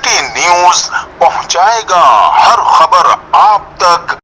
City news पहुंचाएगा हर खबर आप तक।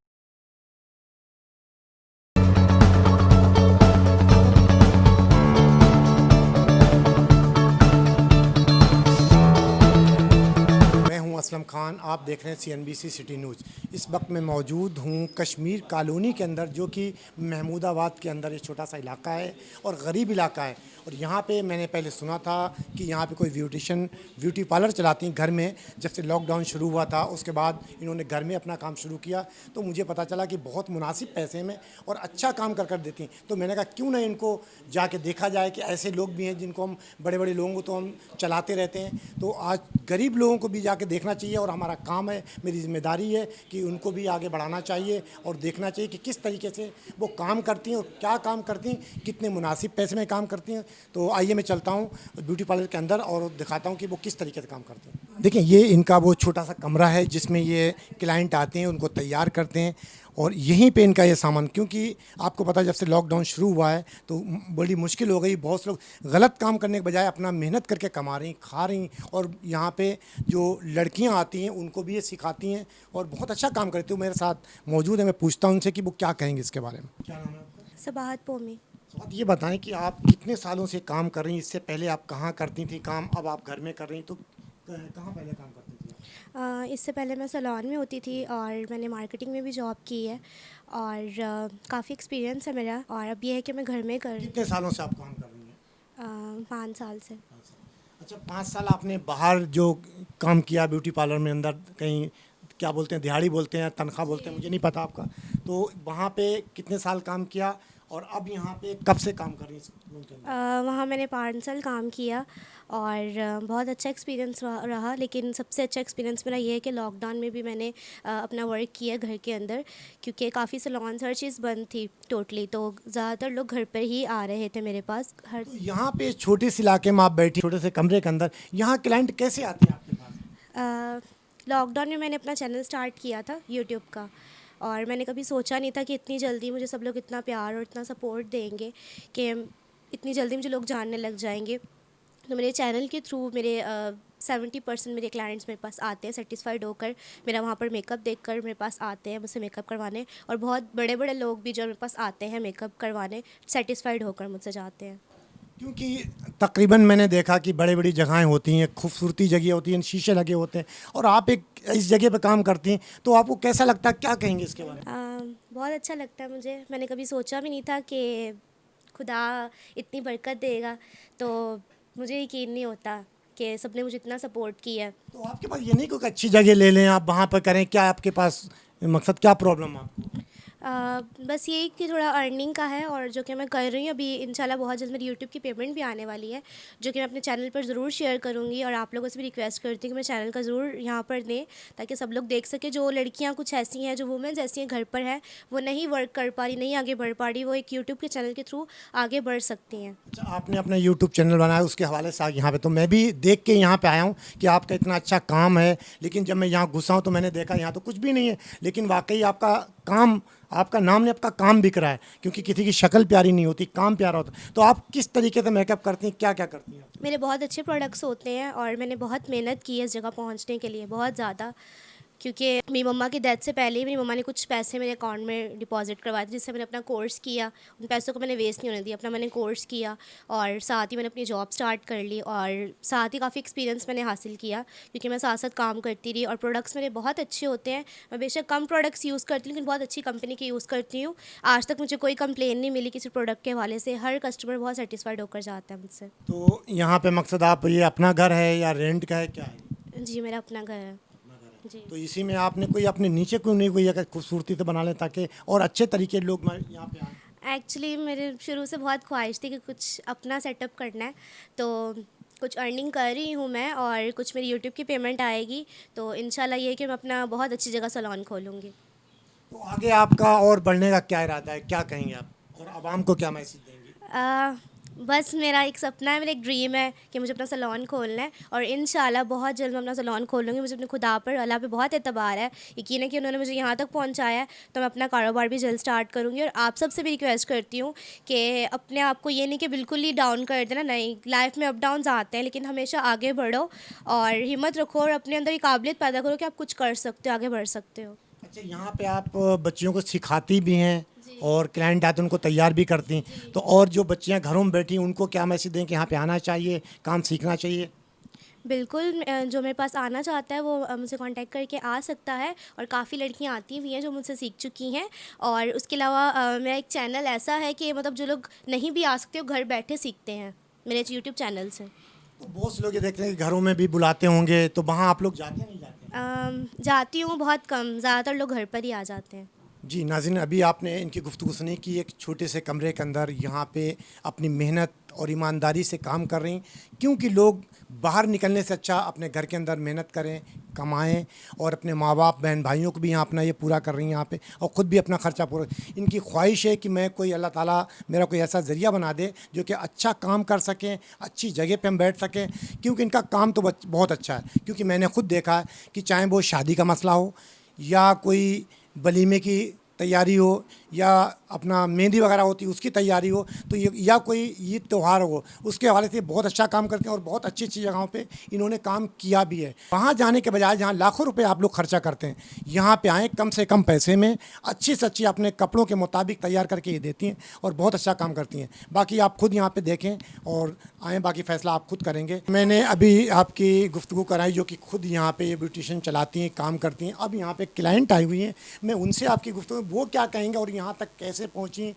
असलम खान, आप देख रहे हैं CNBC सिटी न्यूज़। इस वक्त मैं मौजूद हूँ कश्मीर कॉलोनी के अंदर, जो कि महमूदाबाद के अंदर एक छोटा सा इलाका है और गरीब इलाका है। और यहाँ पे मैंने पहले सुना था कि यहाँ पे कोई ब्यूटी पार्लर चलाती हैं घर में। जब से लॉकडाउन शुरू हुआ था उसके बाद इन्होंने घर में अपना काम शुरू किया, तो मुझे पता चला कि बहुत मुनासिब पैसे में और अच्छा काम कर देती हैं। तो मैंने कहा क्यों ना इनको जाके देखा जाए कि ऐसे लोग भी हैं जिनको हम बड़े बड़े लोगों को तो हम चलाते रहते हैं, तो आज गरीब लोगों को भी जाके देखना चाहिए। और हमारा काम है, मेरी जिम्मेदारी है कि उनको भी आगे बढ़ाना चाहिए और देखना चाहिए कि किस तरीके से वो काम करती हैं और क्या काम करती हैं, कितने मुनासिब पैसे में काम करती हैं। तो आइए मैं चलता हूँ ब्यूटी पार्लर के अंदर और दिखाता हूँ कि वो किस तरीके से काम करते हैं। देखिए, ये इनका वो छोटा सा कमरा है जिसमें ये क्लाइंट आते हैं, उनको तैयार करते हैं और यहीं पे इनका ये सामान, क्योंकि आपको पता है जब से लॉकडाउन शुरू हुआ है तो बड़ी मुश्किल हो गई। बहुत से लोग गलत काम करने के बजाय अपना मेहनत करके कमा रही, खा रही, और यहाँ पे जो लड़कियाँ आती हैं उनको भी ये सिखाती हैं और बहुत अच्छा काम करती हैं। मेरे साथ मौजूद है, मैं पूछता हूँ उनसे कि वो क्या कहेंगे इसके बारे में। क्या नाम है आपका? सबाहत पोमी। तो आप ये बताएं कि आप कितने सालों से काम कर रही हैं? इससे पहले आप कहाँ करती थी काम, अब आप घर में कर रही, तो कहाँ पहले काम करती थी? इससे पहले मैं सैलून में होती थी और मैंने मार्केटिंग में भी जॉब की है और काफ़ी एक्सपीरियंस है मेरा। और अब ये है कि मैं घर में कर कितने सालों से आप काम कर रही हैं? 5 साल से। अच्छा, 5 साल आपने बाहर जो काम किया ब्यूटी पार्लर में, अंदर कहीं क्या बोलते हैं, दिहाड़ी बोलते हैं, तनख्वाह बोलते हैं, मुझे नहीं पता आपका, तो वहाँ पे कितने साल काम किया और अब यहाँ पे कब से काम कर रही हैं? वहाँ मैंने 5 साल काम किया और बहुत अच्छा एक्सपीरियंस रहा। लेकिन सबसे अच्छा एक्सपीरियंस मेरा ये है कि लॉकडाउन में भी मैंने अपना वर्क किया घर के अंदर, क्योंकि काफ़ी सैलून्स हर चीज़ बंद थी टोटली, तो ज़्यादातर लोग घर पर ही आ रहे थे मेरे पास। तो यहाँ पे छोटे से इलाके में आप बैठी, छोटे से कमरे के अंदर, यहाँ क्लाइंट कैसे आते हैं आपके पास? लॉकडाउन में मैंने अपना चैनल स्टार्ट किया था यूट्यूब का, और मैंने कभी सोचा नहीं था कि इतनी जल्दी मुझे सब लोग इतना प्यार और इतना सपोर्ट देंगे कि इतनी जल्दी मुझे लोग जानने लग जाएंगे। तो मेरे चैनल के थ्रू मेरे 70% मेरे क्लाइंट्स मेरे पास आते हैं सेटिस्फाइड होकर। मेरा वहाँ पर मेकअप देखकर मेरे पास आते हैं मुझसे मेकअप करवाने, और बहुत बड़े बड़े लोग भी जो मेरे पास आते हैं मेकअप करवाने, सेटिस्फाइड होकर मुझसे जाते हैं। क्योंकि तकरीबन मैंने देखा कि बड़ी बड़ी जगहें होती हैं, खूबसूरती जगह होती हैं, शीशे लगे होते हैं, और आप एक इस जगह पे काम करती हैं, तो आपको कैसा लगता है, क्या कहेंगे इसके बारे में? बहुत अच्छा लगता है मुझे। मैंने कभी सोचा भी नहीं था कि खुदा इतनी बरकत देगा, तो मुझे यकीन नहीं होता कि सबने मुझे इतना सपोर्ट किया है। तो आपके पास ये नहीं कोई अच्छी जगह ले लें, आप वहाँ पर करें, क्या आपके पास मकसद, क्या प्रॉब्लम है आपको? बस यही कि थोड़ा अर्निंग का है, और जो कि मैं कर रही हूँ अभी। इंशाल्लाह बहुत जल्द मेरी यूट्यूब की पेमेंट भी आने वाली है, जो कि मैं अपने चैनल पर ज़रूर शेयर करूँगी। और आप लोगों से भी रिक्वेस्ट करती हूँ कि मेरे चैनल का ज़रूर यहाँ पर दें, ताकि सब लोग देख सकें। जो लड़कियाँ कुछ ऐसी हैं, जो वुमेंस ऐसी हैं घर पर है, वो नहीं वर्क कर पा रही, नहीं आगे बढ़ पा रही, वो एक यूट्यूब के चैनल के थ्रू आगे बढ़ सकती हैं। अच्छा, आपने अपना यूट्यूब चैनल बनाया, उसके हवाले से यहाँ पे तो मैं भी देख के यहाँ पे आया हूँ कि आपका इतना अच्छा काम है। लेकिन जब मैं यहाँ घुसा हूँ तो मैंने देखा यहाँ तो कुछ भी नहीं है, लेकिन वाकई आपका काम, आपका नाम ने आपका काम बिक रहा है, क्योंकि किसी की शक्ल प्यारी नहीं होती, काम प्यारा होता। तो आप किस तरीके से मेकअप करती हैं, क्या क्या करती हैं? मेरे बहुत अच्छे प्रोडक्ट्स होते हैं और मैंने बहुत मेहनत की है इस जगह पहुंचने के लिए, बहुत ज़्यादा। क्योंकि मेरी मम्मा की डेथ से पहले ही मेरी मम्मा ने कुछ पैसे मेरे अकाउंट में डिपॉजिट करवाए थे, जिससे मैंने अपना कोर्स किया। उन पैसों को मैंने वेस्ट नहीं होने दिया, अपना मैंने कोर्स किया और साथ ही मैंने अपनी जॉब स्टार्ट कर ली, और साथ ही काफ़ी एक्सपीरियंस मैंने हासिल किया, क्योंकि मैं साथ साथ काम करती रही। और प्रोडक्ट्स मेरे बहुत अच्छे होते हैं। मैं बेशक कम प्रोडक्ट्स यूज़ करती हूँ, लेकिन बहुत अच्छी कंपनी के यूज़ करती हूँ। आज तक मुझे कोई कंप्लेन नहीं मिली किसी प्रोडक्ट के हवाले से। हर कस्टमर बहुत सेटिस्फाइड होकर जाता है मुझसे। तो यहाँ पे मकसद, आप ये अपना घर है या रेंट का है, क्या है? जी, मेरा अपना घर है जी। तो इसी में आपने कोई अपने नीचे क्यों नहीं कोई अगर खूबसूरती से बना लें, ताकि और अच्छे तरीके लोग यहाँ पे आएँ? एक्चुअली मेरे शुरू से बहुत ख्वाहिश थी कि कुछ अपना सेटअप करना है, तो कुछ अर्निंग कर रही हूँ मैं, और कुछ मेरी यूट्यूब की पेमेंट आएगी, तो इंशाल्लाह ये है कि मैं अपना बहुत अच्छी जगह सैलून खोलूँगी। तो आगे आपका और बढ़ने का क्या इरादा है, क्या कहेंगे आप, और आवाम को क्या मैसेज देंगे? बस मेरा एक सपना है, मेरा एक ड्रीम है कि मुझे अपना सैलून खोलना है और इंशाल्लाह बहुत जल्द मैं अपना सैलून खोल लूँगी। मुझे अपने खुदा पर, अल्लाह पे बहुत एतबार है, यकीन है कि उन्होंने मुझे यहाँ तक पहुँचाया है, तो मैं अपना कारोबार भी जल्द स्टार्ट करूँगी। और आप सबसे भी रिक्वेस्ट करती हूँ कि अपने आप को ये नहीं कि बिल्कुल ही डाउन कर देना, नहीं, लाइफ में अप डाउन्स आते हैं, लेकिन हमेशा आगे बढ़ो और हिम्मत रखो और अपने अंदर ये काबिलियत पैदा करो कि आप कुछ कर सकते हो, आगे बढ़ सकते हो। अच्छा, यहाँ पे आप बच्चियों को सिखाती भी हैं और क्लाइंट आते हैं उनको तैयार भी करती हैं, तो और जो बच्चियाँ घरों में बैठी हैं उनको क्या मैसेज दें कि यहाँ पे आना चाहिए, काम सीखना चाहिए? बिल्कुल, जो मेरे पास आना चाहता है वो मुझसे कांटेक्ट करके आ सकता है और काफ़ी लड़कियां आती भी हैं जो मुझसे सीख चुकी हैं। और उसके अलावा मेरा एक चैनल ऐसा है कि मतलब जो लोग नहीं भी आ सकते वो घर बैठे सीखते हैं मेरे यूट्यूब चैनल से। तो बहुत से लोग ये देखते हैं कि घरों में भी बुलाते होंगे, तो वहाँ आप लोग जाते हैं नहीं जाते? जाती हूँ बहुत कम, ज़्यादातर लोग घर पर ही आ जाते हैं। जी नाज़रीन, अभी आपने इनकी गुफ्तगू सुनी कि एक छोटे से कमरे के अंदर यहाँ पे अपनी मेहनत और ईमानदारी से काम कर रही, क्योंकि लोग बाहर निकलने से अच्छा अपने घर के अंदर मेहनत करें, कमाएं और अपने माँ बाप बहन भाइयों को भी यहाँ अपना ये पूरा कर रही हैं यहाँ पे, और ख़ुद भी अपना ख़र्चा पूरा। इनकी ख्वाहिश है कि मैं कोई, अल्लाह ताला मेरा कोई ऐसा ज़रिया बना दे जो कि अच्छा काम कर सकें, अच्छी जगह पे हम बैठ सकें, क्योंकि इनका काम तो बहुत अच्छा है। क्योंकि मैंने ख़ुद देखा है कि चाहे वो शादी का मसला हो या कोई वलीमे की तैयारी हो या अपना मेहंदी वगैरह होती है उसकी तैयारी हो, तो ये या कोई ईद त्यौहार हो, उसके हवाले से बहुत अच्छा काम करते हैं और बहुत अच्छी अच्छी जगहों पे इन्होंने काम किया भी है। वहाँ जाने के बजाय जहाँ लाखों रुपए आप लोग खर्चा करते हैं, यहाँ पे आएँ कम से कम पैसे में अच्छी से अच्छी अपने कपड़ों के मुताबिक तैयार करके ये देती हैं और बहुत अच्छा काम करती हैं। बाकी आप खुद यहाँ पे देखें और आएँ, बाकी फ़ैसला आप खुद करेंगे। मैंने अभी आपकी गुफ्तगू कराई जो कि खुद यहाँ पे ये ब्यूटिशियन चलाती हैं, काम करती हैं। अब यहाँ पे क्लाइंट आई हुई हैं, मैं उनसे आपकी गुफ्तगू, वो क्या कहेंगे और यहाँ तक कैसे पहुँची,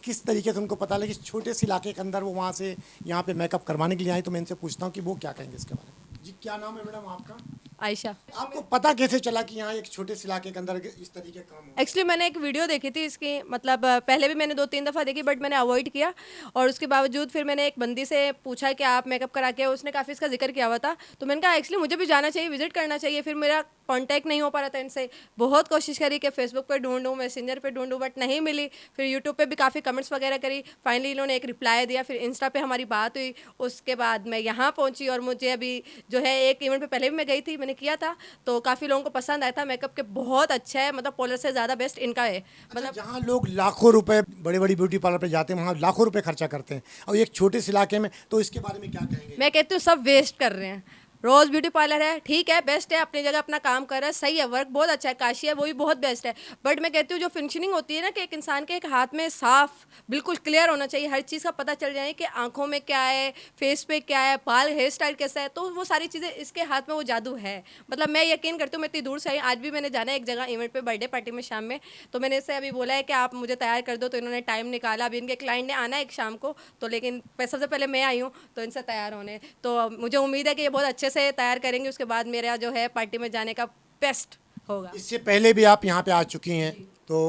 किस तरीके से उनको पता लगे छोटे से इलाके के अंदर वो वहाँ से यहाँ पे मेकअप करवाने के लिए आई, तो मैं इनसे पूछता हूँ कि वो क्या कहेंगे इसके बारे में। जी, क्या नाम है मैडम आपका? आयशा। आपको पता कैसे चला कि यहाँ एक छोटे से इलाके के अंदर इस तरीके का काम हो? एक्चुअली मैंने एक वीडियो देखी थी इसकी, मतलब पहले भी मैंने 2-3 दफ़ा देखी बट मैंने अवॉइड किया, और उसके बावजूद फिर मैंने एक बंदी से पूछा कि आप मेकअप करा के, उसने काफ़ी इसका जिक्र किया हुआ था, तो मैंने कहा एक्चुअली मुझे भी जाना चाहिए, विजिट करना चाहिए। फिर मेरा कांटेक्ट नहीं हो पा रहा था इनसे, बहुत कोशिश करी कि फेसबुक पे ढूंढूं, मैसेंजर पे ढूंढूं, बट नहीं मिली। फिर यूट्यूब पे भी काफ़ी कमेंट्स वगैरह करी, फाइनली इन्होंने एक रिप्लाई दिया, फिर इंस्टा पे हमारी बात हुई, उसके बाद मैं यहाँ पहुँची। और मुझे अभी जो है एक इवेंट पे पहले भी मैं गई थी, मैंने किया था, तो काफ़ी लोगों को पसंद आया था, मेकअप के बहुत अच्छा है, मतलब पार्लर से ज़्यादा बेस्ट इनका है। मतलब जहाँ लोग लाखों रुपए बड़े बड़ी ब्यूटी पार्लर पे जाते हैं, वहाँ लाखों रुपए खर्चा करते हैं, और एक छोटे से इलाके में, तो इसके बारे में क्या कहेंगे? मैं कहती हूँ सब वेस्ट कर रहे हैं। रोज़ ब्यूटी पार्लर है, ठीक है, बेस्ट है, अपनी जगह अपना काम कर रहा है, सही है, वर्क बहुत अच्छा है, काशी है वो भी बहुत बेस्ट है, बट मैं कहती हूँ जो फिनिशिंग होती है ना, कि एक इंसान के एक हाथ में साफ बिल्कुल क्लियर होना चाहिए, हर चीज़ का पता चल जाए कि आंखों में क्या है, फेस पे क्या है, बाल हेयर स्टाइल कैसा है, तो वो सारी चीज़ें इसके हाथ में वो जादू है। मतलब मैं यकीन करती हूँ, मैं इतनी दूर से आई, आज भी मैंने जाना है एक जगह इवेंट पे, बर्थडे पार्टी में शाम में, तो मैंने इससे अभी बोला है कि आप मुझे तैयार कर दो, तो इन्होंने टाइम निकाला। अभी इनके क्लाइंट ने आना है एक शाम को, तो लेकिन सबसे पहले मैं आई हूँ तो इनसे तैयार होने, तो मुझे उम्मीद है कि ये बहुत अच्छे से तैयार करेंगे, उसके बाद मेरा जो है पार्टी में जाने का बेस्ट होगा। इससे पहले भी आप यहाँ पे आ चुकी हैं, तो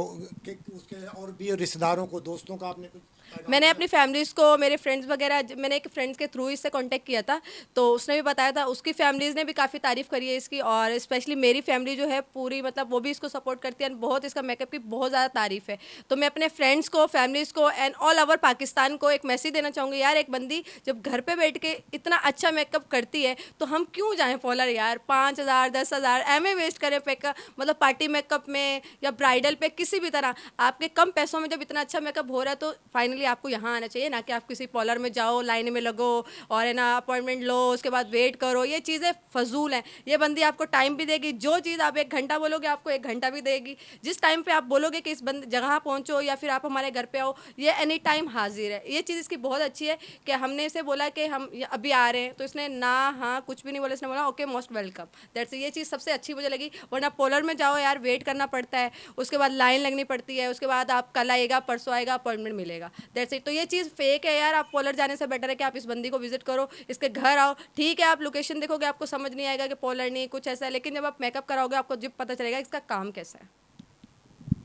उसके और भी रिश्तेदारों को, दोस्तों का आपने कुछ? मैंने अपनी फैमिलीज़ को, मेरे फ्रेंड्स वगैरह, मैंने एक फ्रेंड्स के थ्रू इससे कांटेक्ट किया था, तो उसने भी बताया था, उसकी फैमिलीज़ ने भी काफ़ी तारीफ़ करी है इसकी, और स्पेशली मेरी फैमिली जो है पूरी, मतलब वो भी इसको सपोर्ट करती है, बहुत इसका मेकअप की बहुत ज़्यादा तारीफ़ है। तो मैं अपने फ्रेंड्स को, फैमिलीज़ को एंड ऑल ओवर पाकिस्तान को एक मैसेज देना चाहूँगी, यार एक बंदी जब घर पर बैठ के इतना अच्छा मेकअप करती है, तो हम क्यों जाएँ पार्लर यार, 5,000 10,000 एम वेस्ट करें मेकअप, मतलब पार्टी मेकअप में या ब्राइडल पे, किसी भी तरह आपके कम पैसों में जब इतना अच्छा मेकअप हो रहा है, तो फाइनली आपको यहाँ आना चाहिए, ना कि आप किसी पार्लर में जाओ, लाइन में लगो और है ना अपॉइंटमेंट लो, उसके बाद वेट करो, ये चीज़ें फजूल हैं। ये बंदी आपको टाइम भी देगी, जो चीज़ आप 1 घंटा बोलोगे आपको 1 घंटा भी देगी, जिस टाइम पे आप बोलोगे कि इस जगह पहुँचो या फिर आप हमारे घर पे आओ, ये एनी टाइम हाजिर है। ये चीज़ इसकी बहुत अच्छी है कि हमने इसे बोला कि हम अभी आ रहे हैं, तो इसने ना हाँ कुछ भी नहीं बोला, इसने बोला ओके मोस्ट वेलकम, दैट्स। ये चीज़ सबसे अच्छी मुझे लगी, वरना पार्लर में जाओ यार, वेट करना पड़ता है, उसके बाद लाइन लगनी पड़ती है, उसके बाद आप कल आएगा परसों आएगा अपॉइंटमेंट मिलेगा, दैट्स इट। तो ये चीज़ फेक है यार, आप पार्लर जाने से बेटर है कि आप इस बंदी को विजिट करो, इसके घर आओ, ठीक है आप लोकेशन देखोगे आपको समझ नहीं आएगा कि पार्लर नहीं कुछ ऐसा है, लेकिन जब आप मेकअप कराओगे आपको जब पता चलेगा इसका काम कैसा है।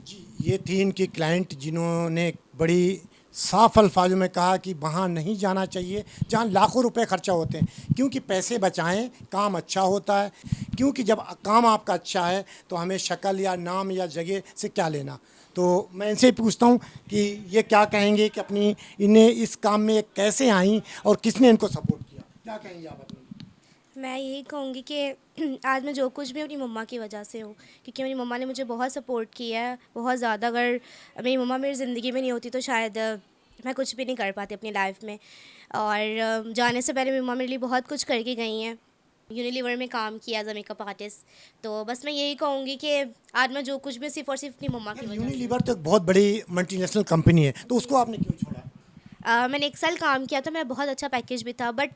जी, ये थी इनकी क्लाइंट जिन्होंने बड़ी साफ अल्फाजों में कहा कि वहाँ नहीं जाना चाहिए जहाँ लाखों रुपए खर्चा होते हैं, क्योंकि पैसे बचाएं, काम अच्छा होता है। क्योंकि जब काम आपका अच्छा है तो हमें शक्ल या नाम या जगह से क्या लेना। तो मैं इनसे पूछता हूँ कि ये क्या कहेंगे कि अपनी इन्हें इस काम में कैसे आई और किसने इनको सपोर्ट किया, क्या कहेंगे आप अपनी? मैं यही कहूँगी कि आज मैं जो कुछ भी अपनी मम्मा की वजह से हूँ, क्योंकि मेरी मम्मा ने मुझे बहुत सपोर्ट किया है, बहुत ज़्यादा। अगर मेरी मम्मा मेरी ज़िंदगी में नहीं होती तो शायद मैं कुछ भी नहीं कर पाती अपनी लाइफ में। और जाने से पहले मेरी मम्मा मेरे लिए बहुत कुछ करके गई हैं। यूनिलीवर में काम किया एज अ मेकअप आर्टिस्ट। तो बस मैं यही कहूँगी कि आज मैं जो कुछ भी सिर्फ और सिर्फ अपनी मम्मा की वजह से। यूनिलीवर तो एक बहुत बड़ी मल्टीनेशनल कंपनी है, तो उसको आपने क्यों छोड़ा? मैंने 1 साल काम किया था, मेरा बहुत अच्छा पैकेज भी था, बट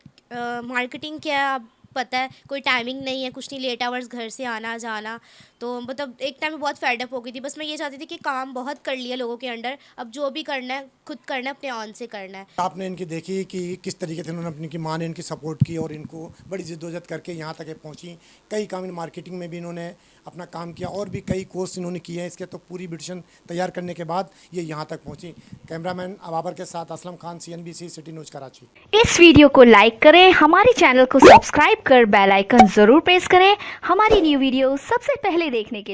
मार्केटिंग क्या है, आप पता है कोई टाइमिंग नहीं है, कुछ नहीं, लेट आवर्स, घर से आना जाना। तो मतलब एक टाइम में बहुत फेडअप हो गई थी। बस मैं ये चाहती थी कि काम बहुत कर लिया लोगों के अंडर, अब जो भी करना है खुद करना है, अपने ऑन से करना है। आपने इनकी देखी कि किस तरीके से उन्होंने अपनी की माँ ने इनकी सपोर्ट की और इनको बड़ी जिद्दोजहद करके यहाँ तक पहुँची। कई काम मार्केटिंग में भी इन्होंने अपना काम किया और भी कई कोर्स इन्होंने किए हैं। इसके तो पूरी ब्यूटिशन तैयार करने के बाद ये यहाँ तक पहुँची। कैमरामैन अबाबर के साथ Aslam Khan, CNBC city news Karachi. इस वीडियो को लाइक करें, हमारे चैनल को सब्सक्राइब कर बेल आइकन जरूर प्रेस करें हमारी न्यू वीडियो सबसे पहले देखने के लिए।